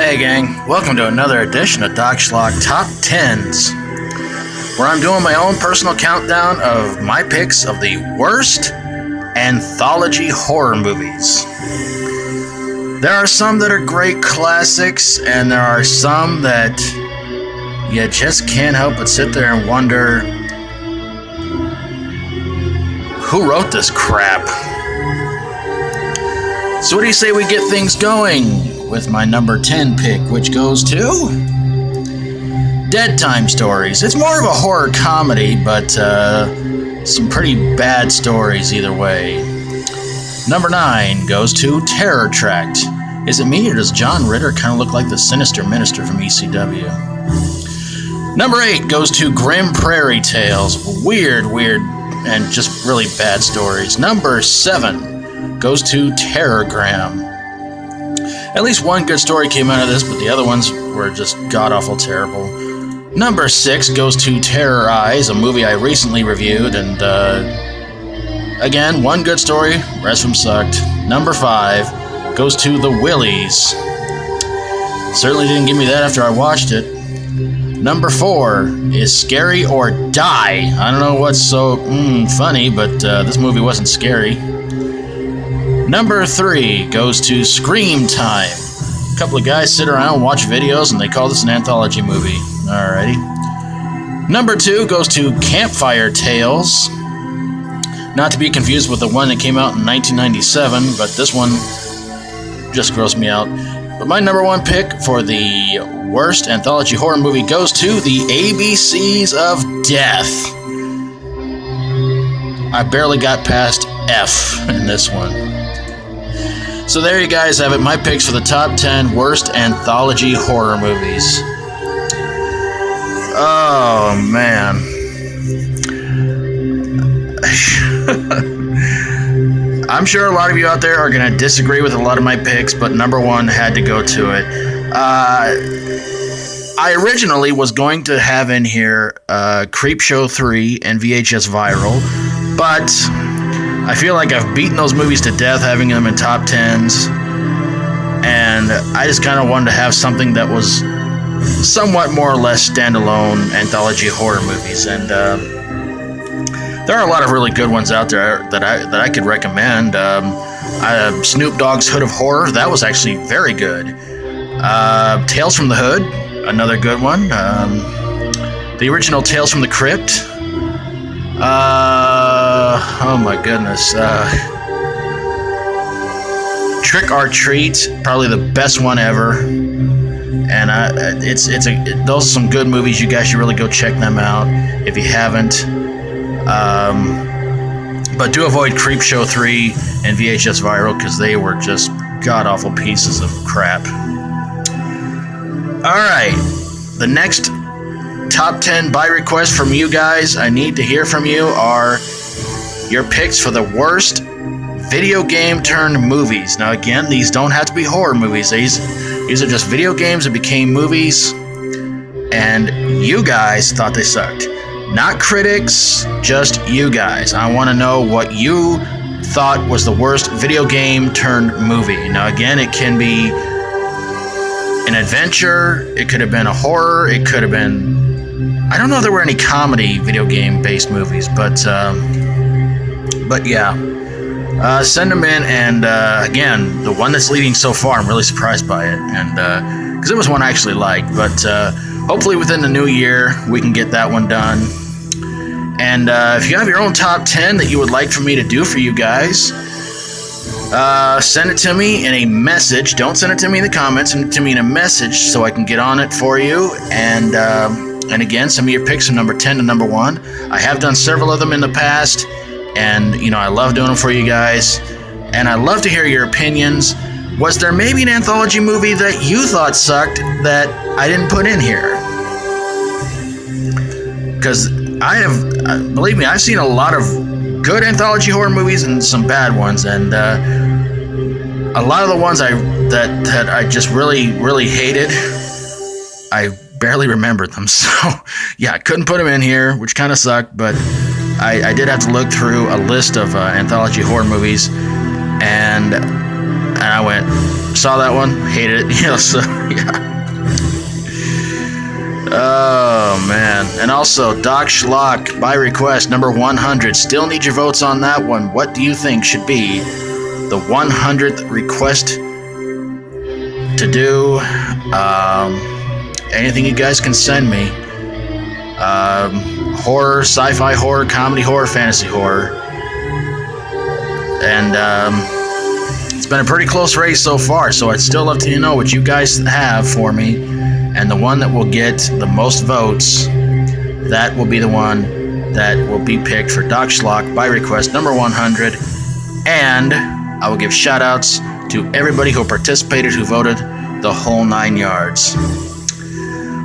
Hey gang, welcome to another edition of Doc Schlock Top 10s, where I'm doing my own personal countdown of my picks of the worst anthology horror movies. There are some that are great classics, and there are some that you just can't help but sit there and wonder, who wrote this crap? So what do you say we get things going with my number 10 pick, which goes to Dead Time Stories. It's more of a horror comedy, but some pretty bad stories either way. Number 9 goes to Terror Tract. Is it me, or does John Ritter kind of look like the sinister minister from ECW? Number 8 goes to Grim Prairie Tales. Weird, and just really bad stories. Number 7 goes to Terrorgram. At least one good story came out of this, but the other ones were just god-awful terrible. Number 6 goes to Terrorize, a movie I recently reviewed, and again, one good story, rest of them sucked. Number 5 goes to The Willies. Certainly didn't give me that after I watched it. Number 4 is Scary or Die. I don't know what's so funny, but this movie wasn't scary. Number 3 goes to Scream Time. A couple of guys sit around and watch videos, and they call this an anthology movie. Alrighty. Number 2 goes to Campfire Tales. Not to be confused with the one that came out in 1997, but this one just grossed me out. But my number 1 pick for the worst anthology horror movie goes to the ABCs of Death. I barely got past F in this one. So there you guys have it, my picks for the top 10 worst anthology horror movies. Oh, man. I'm sure a lot of you out there are going to disagree with a lot of my picks, but number 1 had to go to it. I originally was going to have in here Creepshow 3 and VHS Viral, but I feel like I've beaten those movies to death having them in top 10s, and I just kind of wanted to have something that was somewhat more or less standalone anthology horror movies, and there are a lot of really good ones out there that I could recommend. Snoop Dogg's Hood of Horror, that was actually very good. Tales from the Hood, another good one. The original Tales from the Crypt. Oh my goodness. Trick or Treat, probably the best one ever. And those are some good movies. You guys should really go check them out if you haven't. But do avoid Creepshow 3 and VHS Viral, because they were just god-awful pieces of crap. Alright, the next top 10 by request from you guys I need to hear from you are your picks for the worst video game turned movies. Now again, these don't have to be horror movies. These are just video games that became movies, and you guys thought they sucked. Not critics, just you guys. I want to know what you thought was the worst video game turned movie. Now again, it can be an adventure, it could have been a horror, it could have been, I don't know if there were any comedy video game based movies, but yeah. Send them in, and again, the one that's leading so far, I'm really surprised by it, and because it was one I actually liked, but hopefully within the new year we can get that one done. And if you have your own top 10 that you would like for me to do for you guys, send it to me in a message. Don't send it to me in the comments, send it to me in a message so I can get on it for you. And again, send me your picks from number 10 to number 1. I have done several of them in the past, and I love doing them for you guys. And I love to hear your opinions. Was there maybe an anthology movie that you thought sucked that I didn't put in here? Because believe me, I've seen a lot of good anthology horror movies and some bad ones, and a lot of the ones that I just really hated, I barely remembered them. So yeah, I couldn't put them in here, which kind of sucked, but I did have to look through a list of anthology horror movies, and And I went, saw that one, hated it, so yeah. Oh man. And also Doc Schlock by request number 100. Still need your votes on that one. What do you think should be the 100th request to do? Anything you guys can send me. Horror, sci-fi horror, comedy horror, fantasy horror. And it's been a pretty close race so far, so I'd still love to know what you guys have for me. And the one that will get the most votes, that will be the one that will be picked for Doc Schlock by request number 100. And I will give shout outs to everybody who participated, who voted the whole 9 yards.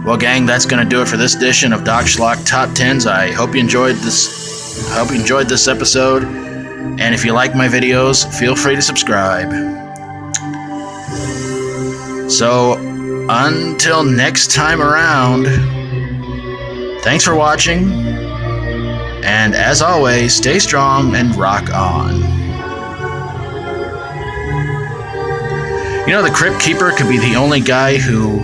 Well, gang, that's going to do it for this edition of Doc Schlock Top 10s. I hope you enjoyed this. I hope you enjoyed this episode. And if you like my videos, feel free to subscribe. So, until next time around, thanks for watching. And as always, stay strong and rock on. You know, the Crypt Keeper could be the only guy who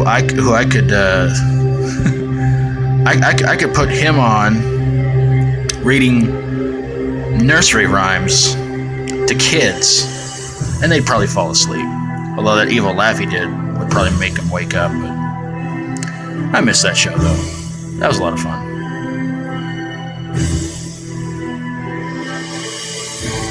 I could I could put him on reading nursery rhymes to kids, and they'd probably fall asleep. Although that evil laugh he did would probably make them wake up. But I miss that show though. That was a lot of fun.